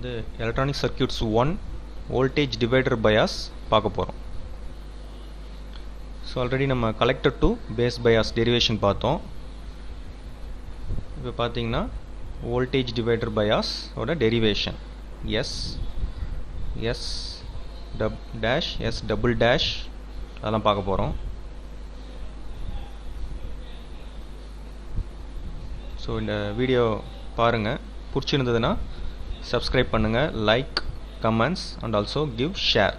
வந்து electronic circuits 1 voltage divider bias பார்க்க போகிறோம். ஸோ ஆல்ரெடி நம்ம collector to base bias derivation பார்த்தோம். இப்போ பார்த்தீங்கன்னா வோல்டேஜ் டிவைடர் பயாஸ் ஓட derivation S dash S double dash அதெல்லாம் பார்க்க போகிறோம். ஸோ இந்த வீடியோ பாருங்கள், பிடிச்சிருந்ததுன்னா சப்ஸ்கிரைப் பண்ணுங்கள், like, comments and also give share.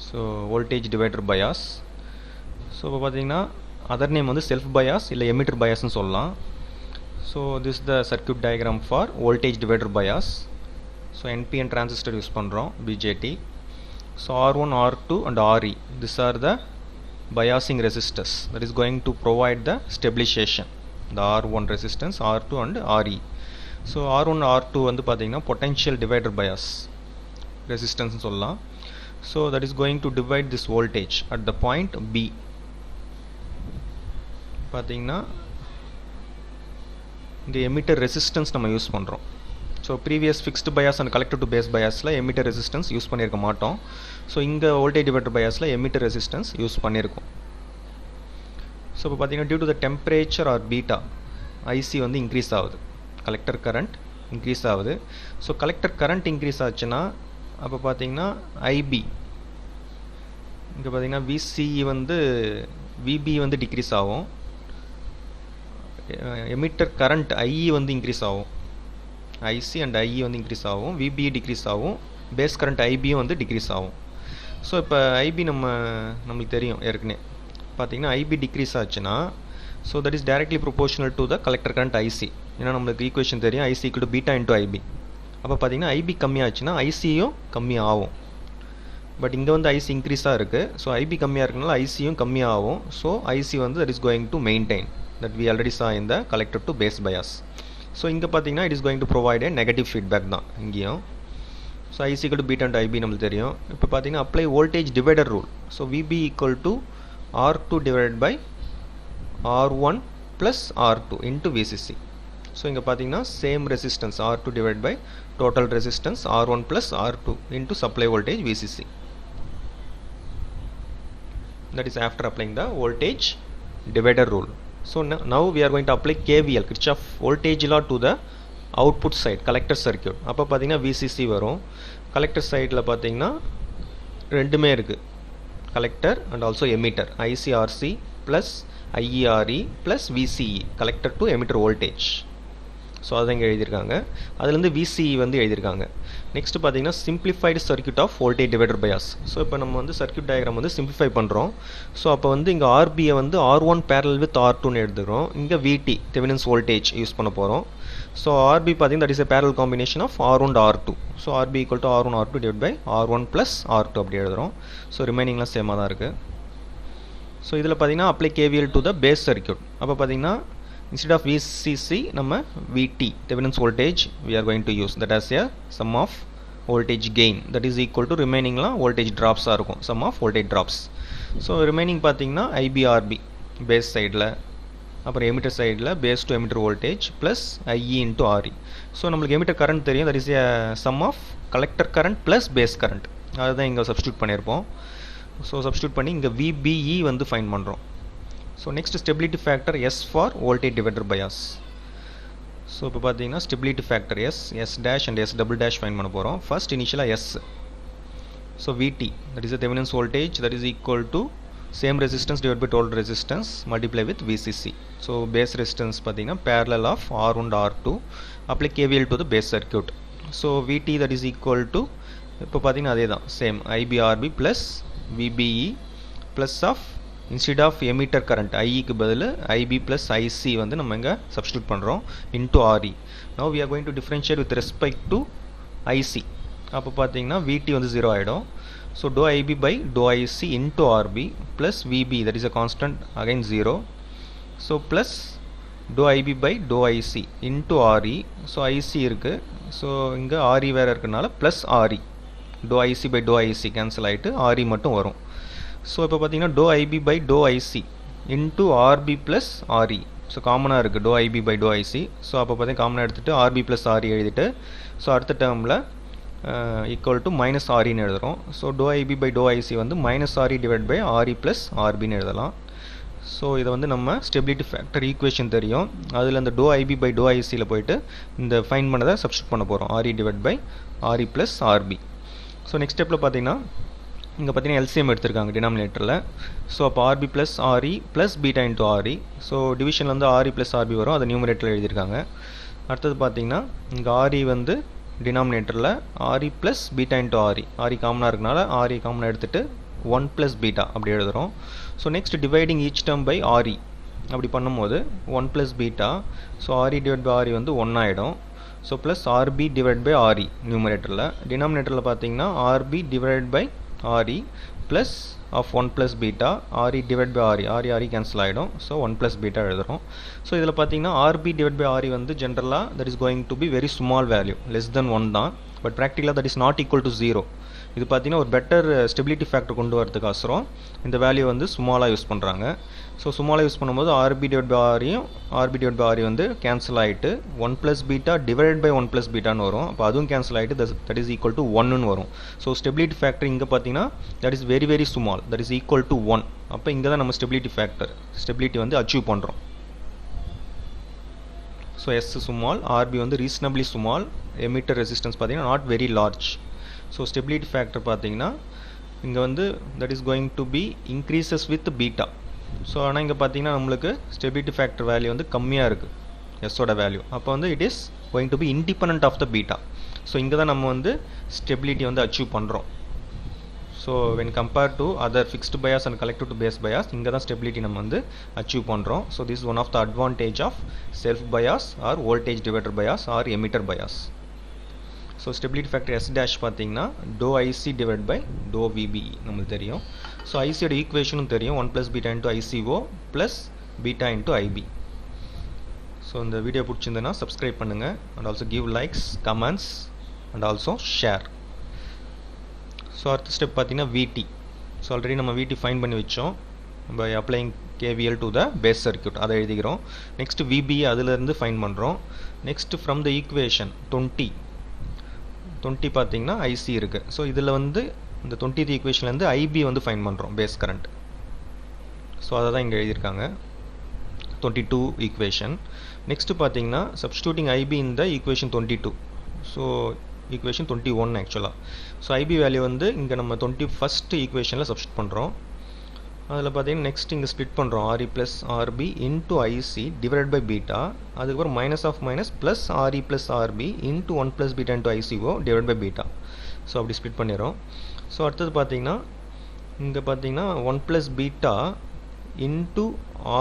So voltage divider bias. So இப்போ பார்த்தீங்கன்னா அதர் நேம் வந்து செல்ஃப் பயாஸ் இல்லை எமிட்டர் பயாஸ்ன்னு சொல்லலாம். So this the circuit diagram for voltage divider bias. So NPN transistor use பண்ணுறோம், BJT. So R1, R2 and RE, these are the biasing resistors that is going to provide the stabilization, the R1 resistance, R2 and RE. So R1 R2 வந்து பார்த்தீங்கன்னா potential divider bias resistance சொல்லலாம். So that is going to divide this voltage at the point B. பார்த்தீங்கன்னா இந்த emitter resistance நம்ம use பண்ணுறோம். So previous fixed bias and collector to base பயாஸில் emitter resistance use பண்ணியிருக்க மாட்டோம். ஸோ இங்கே voltage divider பயாஸில் எமிட்டர் ரெசிஸ்டன்ஸ் யூஸ் பண்ணியிருக்கோம். ஸோ இப்போ பார்த்தீங்கன்னா due to the temperature or beta IC வந்து இன்க்ரீஸ் ஆகுது, கலெக்டர் கரண்ட் இன்க்ரீஸ் ஆகுது. ஸோ கலெக்டர் கரண்ட் இன்க்ரீஸ் ஆச்சுன்னா அப்போ பார்த்தீங்கன்னா ஐபி இங்கே பார்த்தீங்கன்னா விசிஇ வந்து விபி வந்து டிக்ரீஸ் ஆகும், எமிட்டர் கரண்ட் ஐஇ வந்து இன்க்ரீஸ் ஆகும், ஐசி அண்ட் ஐஇ வந்து இன்க்ரீஸ் ஆகும், விபிஇ டிக்ரீஸ் ஆகும், பேஸ் கரண்ட் ஐபியும் வந்து டிக்ரீஸ் ஆகும். ஸோ இப்போ ஐபி நம்மளுக்கு தெரியும் ஏற்கனவே பார்த்தீங்கன்னா ஐபி டிக்ரீஸ் ஆச்சுன்னா so that is directly proportional to the collector current IC. ஏன்னா நம்மளுக்கு ஈக்குவேஷன் தெரியும், IC equal to beta into IB. அப்போ பார்த்தீங்கன்னா ஐபி கம்மியாச்சுன்னா ஐசியும் கம்மியாகும். பட் இங்கே வந்து ஐசி இன்க்ரீஸாக இருக்குது. ஸோ ஐபி கம்மியாக இருக்கனால ஐசியும் கம்மியாகும். ஸோ ஐசி வந்து that is going to maintain that we already saw in the collector to base bias. So இங்கே பார்த்தீங்கன்னா it is going to provide a negative feedback தான் இங்கேயும். So IC equal to beta and IB நம்மளுக்கு தெரியும். இப்போ பார்த்தீங்கன்னா apply voltage divider rule. So VB equal to R2 divided by R1 plus R2 into VCC. So இங்கே பார்த்தீங்கன்னா same resistance R2 divide by total resistance R1 plus R2 into supply voltage VCC. That is after applying the voltage divider rule. So now we are going to apply KVL, Kirchhoff voltage law, to the output side, collector circuit. அப்போ பார்த்தீங்கன்னா VCC வரும். Collector சைடில் பார்த்தீங்கன்னா ரெண்டுமே இருக்குது, collector and also emitter, ICRC plus IERE plus VCE, collector to emitter voltage. So அதான் இங்கே எழுதியிருக்காங்க. அதுலேருந்து VCE வந்து எழுதியிருக்காங்க. நெக்ஸ்ட் பார்த்தீங்கன்னா simplified circuit of voltage divider bias. So இப்போ நம்ம வந்து சர்க்யூட் டயக்ராம் வந்து சிம்பிளிஃபை பண்ணுறோம். ஸோ அப்போ வந்து இங்கே ஆர்பியை வந்து R1 பேரல் வித் R2ன்னு எடுத்துக்கிறோம். இங்கே VT தெவெனின்ஸ் வோல்டேஜ் யூஸ் பண்ண போகிறோம். ஸோ RB பார்த்தீங்கன்னா that is a parallel combination of R1 and R2. So RB equal to R1 R2 divide by R1 plus R2 அப்படி எழுதுகிறோம். ஸோ ரிமைனிங்லாம் சேமாக தான் இருக்குது. ஸோ இதில் பார்த்தீங்கன்னா apply KVL to the base circuit. அப்போ பார்த்தீங்கன்னா instead of VCC நம்ம VT Thevenin's voltage we are going to use that as a sum of voltage gain, that is equal to remaining la voltage drops ஆ இருக்கும், sum of voltage drops. so remaining பார்த்தீங்கன்னா IBRB base sideல, அப்புறம் emitter sideல base to emitter voltage plus IE into RE. so நம்மளுக்கு emitter current தெரியும், that is a sum of collector current plus base current. அதுதான் இங்கே substitute பண்ணியிருப்போம். so substitute பண்ணி இங்கே VBE வந்து find பண்ணுறோம். So next stability factor S for voltage divider bias. So இப்போ பார்த்தீங்கன்னா stability factor S dash and S double dash find பண்ண போகிறோம். First initially S. So VT, that is the Thevenin's voltage, that is equal to same resistance divided by total resistance multiply with VCC. So base resistance பார்த்தீங்கன்னா parallel of R1 and R2. Apply KVL to the base circuit. So VT that is equal to இப்போ பார்த்தீங்கன்னா அதே தான் same IBRB plus VBE plus of instead of emitter current IE க்கு பதில் IB plus IC வந்து நம்ம இங்கே substitute பண்ணுறோம் into RE. now we are going to differentiate with respect to IC. அப்போ பார்த்தீங்கன்னா VT வந்து 0 ஆகிடும். so dou IB by dou IC into RB plus VB, that is a constant, again 0. so plus dou IB by dou IC into RE. so IC இருக்குது, so இங்கே RE வேறு இருக்கனால plus RE, dou IC by dou IC cancel ஆகிட்டு RE மட்டும் வரும். So இப்போ பார்த்தீங்கன்னா dou IB by dou IC into RB plus RE. So காமனாக இருக்குது டோ ஐபி பை டோ ஐசி. ஸோ அப்போ பார்த்தீங்கன்னா காமனாக எடுத்துகிட்டு ஆர்பி ப்ளஸ் ஆர்இ எழுதிட்டு ஸோ அடுத்த டேர்மில் ஈக்குவல் டு மைனஸ் ஆர்இன்னு எழுதுகிறோம். ஸோ டோ ஐபி பை டோ ஐசி வந்து minus RE divide by RE plus ஆர்பின்னு எழுதலாம். ஸோ இதை வந்து நம்ம ஸ்டெபிலிட்டி ஃபேக்டர் ஈக்குவேஷன் தெரியும், அதில் இந்த டோ ஐபி பை டோ ஐசியில் போயிட்டு இந்த ஃபைன் பண்ணதை சப்ஸ்டியூட் பண்ண போகிறோம், RE divide by RE plus RB. So next ஸ்டெப்பில் பார்த்தீங்கன்னா இங்கே பார்த்தீங்கன்னா எல்சிஎம் எடுத்திருக்காங்க டினாமினேட்டரில். ஸோ அப்போ RB plus RE plus beta into RE. So டிவிஷனில் வந்து ஆர்இ ப்ளஸ் ஆர்பி வரும், அதை நியூமரேட்டரில் எழுதியிருக்காங்க. அடுத்தது பார்த்தீங்கன்னா இங்கே ஆர்இ வந்து டினாமினேட்டரில் RE plus beta into RE, RE காமனாக இருக்கனால ஆர்இ காமனாக எடுத்துகிட்டு 1 ப்ளஸ் பீட்டா அப்படி எழுதுகிறோம். So next dividing each term by RE அப்படி பண்ணும்போது 1 plus beta, so RE divide by RE வந்து 1 ஆகிடும். So plus RB divide by RE நியூமரேட்டரில். டினாமினேட்டரில் பார்த்தீங்கன்னா RB divide by RE plus of 1 plus beta, RE divide by RE, RE cancel ஆகிடும். So 1 plus beta எழுதுகிறோம். So இதில் பார்த்தீங்கன்னா RB divide by RE வந்து ஜென்ரலாக that is going to be very small value, less than 1 தான். But ப்ராக்டிக்கலாக that is not equal to 0. இது பார்த்தீங்கன்னா ஒரு பெட்டர் ஸ்டெபிலிட்டி ஃபேக்டர் கொண்டு வரதுக்கோசரம் இந்த வேல்யூ வந்து ஸ்மாலாக யூஸ் பண்ணுறாங்க. ஸோ ஸ்மாலாக யூஸ் பண்ணும்போது ஆர்பி டிவைட் பை ஆர்இயும் ஆர்பி டிவைட் பை ஆர்இ வந்து கேன்சல் ஆகிட்டு 1 plus beta divide by 1 plus பீட்டான்னு வரும். அப்போ அதுவும் கேன்சல் ஆகிட்டு தட் இஸ் ஈக்குவல் டு 1ன்னு வரும். ஸோ ஸ்டெபிலிட்டி ஃபேக்டர் இங்கே பார்த்தீங்கன்னா that is very very small, that is equal to 1. அப்போ இங்கே தான் நம்ம ஸ்டெபிலிட்டி வந்து அச்சீவ் பண்ணுறோம். ஸோ எஸ் ஸ்மால், ஆர்பி வந்து ரீசனபிளி ஸ்மால், எமிட்டர் ரெசிஸ்டன்ஸ் பார்த்தீங்கன்னா not very large. So stability factor பார்த்தீங்கன்னா இங்கே வந்து that is going to be increases with beta. So ஆனால் இங்கே பார்த்தீங்கன்னா நம்மளுக்கு ஸ்டெபிலிட்டி ஃபேக்டர் வேல்யூ வந்து கம்மியாக இருக்குது எஸ்ஸோட வேல்யூ. அப்போ வந்து it is going to be independent of the beta. So இங்கே தான் நம்ம வந்து ஸ்டெபிலிட்டி வந்து அச்சீவ் பண்ணுறோம். So when compare to other fixed bias and collective to base bias, இங்கே தான் ஸ்டெபிலிட்டி நம்ம வந்து அச்சீவ் பண்ணுறோம். So this one of the advantage of self bias or voltage divider bias or emitter bias. So stability factor S dash பார்த்தீங்கன்னா டோ IC divide by டோ VBE நம்மளுக்கு தெரியும். ஸோ ஐசியோட ஈக்குவேஷனும் தெரியும், 1 plus beta into ICO plus beta into IB. So இந்த video பிடிச்சிருந்ததுன்னா சப்ஸ்கிரைப் பண்ணுங்கள் and also give likes, comments and also share. So அடுத்த ஸ்டெப் பார்த்தீங்கன்னா விடி. ஸோ ஆல்ரெடி நம்ம விடி ஃபைன் பண்ணி வச்சோம் by applying KVL to the base circuit, அதை எழுதிக்கிறோம். நெக்ஸ்ட் விபிஇ அதிலிருந்து ஃபைன் பண்ணுறோம். நெக்ஸ்ட் ஃப்ரம் த ஈக்குவேஷன் 20 பார்த்தீங்கன்னா ஐசி இருக்குது. ஸோ இதில் வந்து இந்த 20th ஈக்குவேஷன்லேருந்து ஐபி வந்து ஃபைன் பண்ணுறோம், பேஸ் கரண்ட். ஸோ அதை தான் இங்கே எழுதியிருக்காங்க 22 ஈக்குவேஷன். நெக்ஸ்ட்டு பார்த்தீங்கன்னா சப்ஸ்டியூட்டிங் ஐபி இந்த ஈக்குவேஷன் 22. ஸோ ஈக்குவேஷன் 21 ஆக்சுவலாக. ஸோ ஐபி வேல்யூ வந்து இங்கே நம்ம 21st ஈக்குவேஷனில் சப்ஸ்டியூட் பண்ணுறோம். அதில் பார்த்தீங்கன்னா நெக்ஸ்ட் இங்கே ஸ்ப்ளிட் பண்ணுறோம், RE plus RB into IC divide by beta, அதுக்கப்புறம் minus of minus plus RE plus RB into 1 plus beta into ICO divide by beta. So அப்படி ஸ்ப்ளிட் பண்ணிடுறோம். ஸோ அடுத்தது பார்த்தீங்கன்னா இங்கே பார்த்தீங்கன்னா 1 plus beta into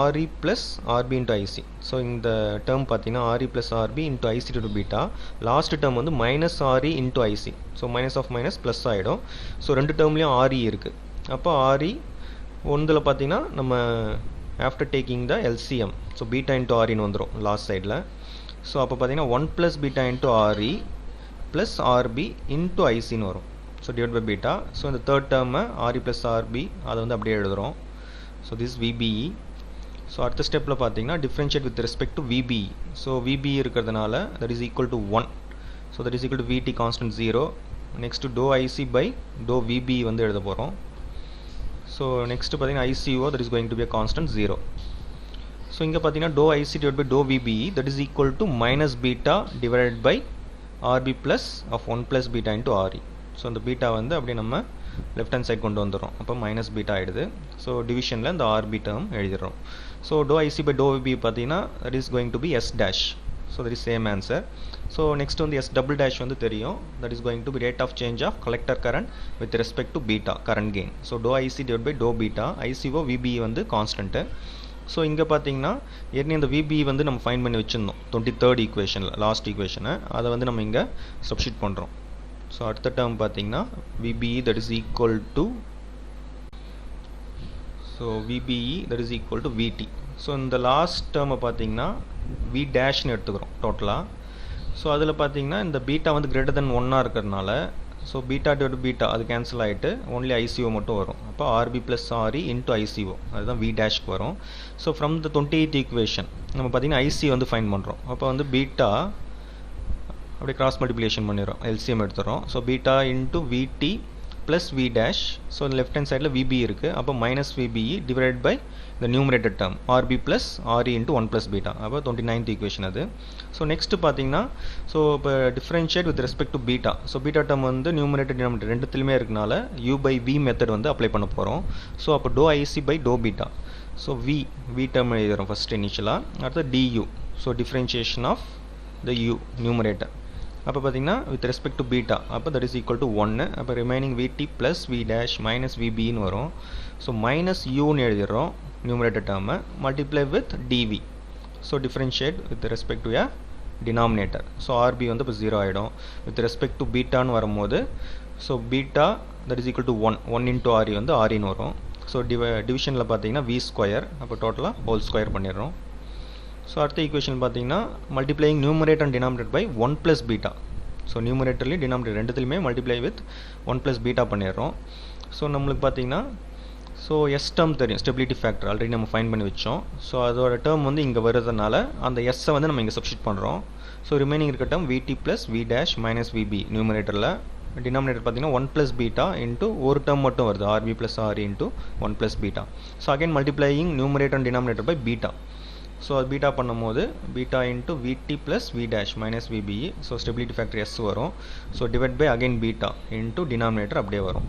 RE plus RB into IC. So இந்த term பார்த்தீங்கன்னா RE plus RB into IC to beta. Last term வந்து minus RE into IC. So minus of minus plus ஆகிடும். ஸோ ரெண்டு டேர்ம்லேயும் ஆர்இ இருக்குது. அப்போ ஆர்இ ஒன்றில் பார்த்தீங்கன்னா நம்ம after taking the LCM, so beta into ஆர்இன்னு வந்துடும் லாஸ்ட் சைடில். ஸோ அப்போ பார்த்தீங்கன்னா 1 plus beta into RE plus RB into ஐசின்னு வரும். So divide by beta. So இந்த தேர்ட் டேர்மை ஆர்இ ப்ளஸ் ஆர்பி அதை வந்து அப்படியே எழுதுகிறோம். So this VBE. ஸோ அடுத்த ஸ்டெப்பில் பார்த்தீங்கன்னா differentiate with respect to VBE. So VBE இருக்கிறதுனால that is equal to 1. So that is equal to VD constant 0. Next டோ ஐசி பை டோ விபிஇ வந்து எழுத போகிறோம். ஸோ நெக்ஸ்ட்டு பார்த்தீங்கன்னா ICO that is going to be a constant 0. So இங்கே பார்த்தீங்கன்னா டோ ஐசி டிவைட் பை டோ VBE that is equal to minus beta divide by RB plus of 1 plus beta into RE. So இந்த beta வந்து அப்படியே நம்ம left hand side கொண்டு வந்துடுறோம். அப்போ மைனஸ் பீட்டா ஆகிடுது. ஸோ டிவிஷனில் இந்த ஆர்பி டேர்ம் எழுதிடுறோம். ஸோ டோ ஐசி பை டோ விபிஇ பார்த்தீங்கன்னா that is going to be S dash. So that is same answer. So next வந்து எஸ் டபுள் டேஷ் வந்து தெரியும், that is going to be rate of change of collector current with respect to beta current gain. So டோ IC divide by டோ beta, ICO VBE வந்து constant. So இங்கே பார்த்தீங்கன்னா ஏற்கனவே இந்த விபிஇ வந்து நம்ம ஃபைன் பண்ணி வச்சுருந்தோம் 23rd ஈக்குவேஷனில், லாஸ்ட் ஈக்குவேஷனை. அதை வந்து நம்ம இங்கே சப்ஸ்டியூட் பண்ணுறோம். ஸோ அடுத்த டேர்ம் பார்த்தீங்கன்னா VBE that is equal to விடி. ஸோ இந்த லாஸ்ட் டேர்மை பார்த்தீங்கன்னா வி டேஷ்னு எடுத்துக்கிறோம் டோட்டலாக. ஸோ அதில் பார்த்தீங்கன்னா இந்த பீட்டா வந்து கிரேட்டர் தென் 1 இருக்கிறதுனால ஸோ பீட்டா டிவைட் பீட்டா அது கேன்சல் ஆகிட்டு ஒன்லி ஐசிஓ மட்டும் வரும். அப்போ RB plus RE into ICO அதுதான் வி டேஷ்க்கு வரும். So from the 28th equation நம்ம பார்த்தீங்கன்னா ஐசி வந்து ஃபைன் பண்ணுறோம். அப்போ வந்து பீட்டா அப்படியே கிராஸ் மல்டிப்ளிகேஷன் பண்ணிடுறோம், எல்சிஎம் எடுத்துகிறோம். ஸோ பீட்டா இன்ட்டு விடி plus V dash. So left hand சைடில் விபி இருக்குது. அப்போ minus VBE divide by the numerator term RB plus RE into 1 plus beta. அப்போ 29th equation அது. ஸோ நெக்ஸ்ட்டு பார்த்தீங்கன்னா ஸோ இப்போ differentiate with respect to beta. So beta term வந்து numerator denominator ரெண்டுத்துலையுமே இருக்கனால U by V மெத்தட் வந்து apply பண்ண போகிறோம். ஸோ அப்போ டோ ஐசி பை டோ பீட்டா. ஸோ V டேர்ம் எழுதுகிறோம் ஃபஸ்ட் இனிஷியலாக. அடுத்து DU. So differentiation of the U numerator. அப்போ பார்த்தீங்கன்னா வித் ரெஸ்பெக்ட் டு பீட்டா அப்போ தட் இஸ் ஈக்குவல் டு 1. அப்போ remaining VT plus V dash minus விபின்னு வரும். ஸோ மைனஸ் யூன்னு எழுதிடுறோம் நியூமரேட்டர் டேர்மை, multiply with DV. So differentiate with respect to a denominator. So RB வந்து இப்போ 0 ஆகிடும். வித் ரெஸ்பெக்ட் டு பீட்டான்னு வரும்போது so beta that is equal to 1 into RE வந்து ஆர்இன்னு வரும். ஸோ டிவிஷனில் பார்த்தீங்கன்னா வி ஸ்கொயர், அப்போ டோட்டலாக ஹோல் ஸ்கொயர் பண்ணிடுறோம். ஸோ அடுத்த ஈக்குவேஷன் பார்த்தீங்கன்னா multiplying numerator and denominator by 1 plus beta. So நியூமரேட்டர்லேயும் டினாமினேட்டர் ரெண்டுத்துலையுமே மல்டிப்ளை வித் 1 ப்ளஸ் பீட்டா பண்ணிடுறோம். ஸோ நம்மளுக்கு பார்த்தீங்கன்னா ஸோ எஸ் டேர்ம் தெரியும், ஸ்டெபிலிட்டி ஃபேக்டர் ஆல்ரெடி நம்ம ஃபைன் பண்ணி வச்சோம். ஸோ அதோட டேர்ம் வந்து இங்கே வருதுனால அந்த எஸ்ஸை வந்து நம்ம இங்கே சப்ஸ்டியூட் பண்ணுறோம். ஸோ ரிமைனிங் இருக்க term VT plus V dash minus VB நியூமரேட்டரில். டினாமினேட்டர் பார்த்தீங்கன்னா 1 ப்ளஸ் பீட்டா இன்ட்டு ஒரு டேர்ம் மட்டும் வருது RB plus RE into 1 plus beta. So again multiplying numerator and denominator by beta. ஸோ அது பீட்டா பண்ணும்போது பீட்டா இன்ட்டு விடி plus V dash minus VBE. So stability factor S வரும். So divide by again beta into denominator அப்படியே வரும்.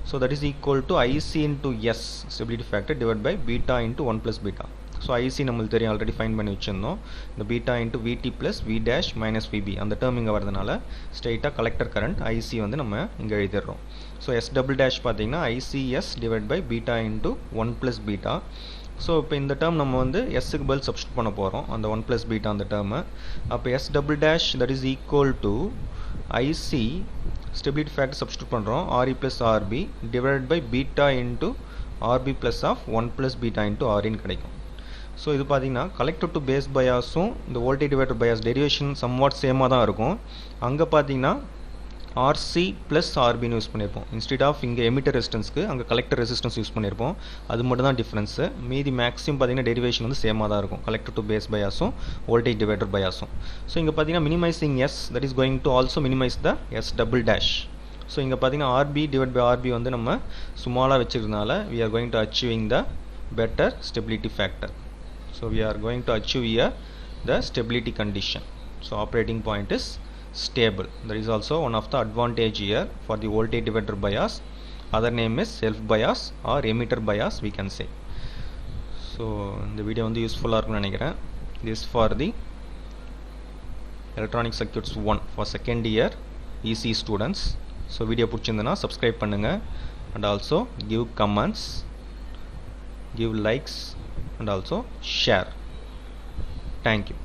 So that is equal to IC into S stability factor divide by beta into 1 plus beta. So IC நம்மளுக்கு தெரியும், already find பண்ணி வச்சுருந்தோம். இந்த beta into விடி plus V dash minus VB அந்த term இங்கே வரதுனால ஸ்ட்ரெயிட்டாக கலெக்டர் கரண்ட் ஐசி வந்து நம்ம இங்கே எழுதிடுறோம். ஸோ எஸ் டபுள் டேஷ் பார்த்தீங்கன்னா ICS divide by beta into 1 plus beta. So இப்போ இந்த டேர்ம் நம்ம வந்து எஸ்ஸுக்கு பதில் சப்ஸ்டியூட் பண்ண போகிறோம் அந்த 1 ப்ளஸ் பீட்டா அந்த டேர்மு. அப்போ S double dash that is equal to IC stability factor substitute பண்ணுறோம் RE plus RB divide by beta into RB plus of 1 plus beta into ஆர்இன்னு கிடைக்கும். ஸோ இது பார்த்தீங்கன்னா கலெக்டர் டு பேஸ் பயாஸும் இந்த voltage divider bias derivation somewhat சேமாக தான் இருக்கும். அங்கே பார்த்தீங்கன்னா ஆர்சி ப்ளஸ் ஆர்பின்னு யூஸ் பண்ணியிருப்போம். இன்ஸ்டெட் ஆஃப் இங்கே எமிட்டர் ரெசிஸ்டன்ஸ்க்கு அங்கே கலெக்டர் ரெசிஸ்டன்ஸ் யூஸ் பண்ணியிருப்போம். அது மட்டும் தான் டிஃப்ரென்ஸு. மீதி மேக்ஸிமம் பார்த்தீங்கன்னா டெரிவேஷன் வந்து சேமாக தான் இருக்கும் கலெக்டர் டு பேஸ் பயாஸும் வோல்டேஜ் டிவைடர் பயாஸும். ஸோ இங்கே பார்த்தீங்கன்னா minimizing S that is going to also minimize the S double dash. So இங்கே பார்த்தீங்கன்னா ஆர்பி டிவைட் பை ஆர்பி வந்து நம்ம சுமாலாக வச்சிருந்தனால we are going to achieving the better stability factor. So we are going to achieve here the stability condition. So operating point is stable. There is also one of the advantage here for the voltage divider bias. Other name is self bias or emitter bias we can say. So இந்த video வந்து யூஸ்ஃபுல்லாக இருக்கும்னு நினைக்கிறேன். This for the electronic circuits 1 for second year EC students. So video பிடிச்சிருந்தனா subscribe பண்ணுங்க and also give comments, give likes and also share. Thank you.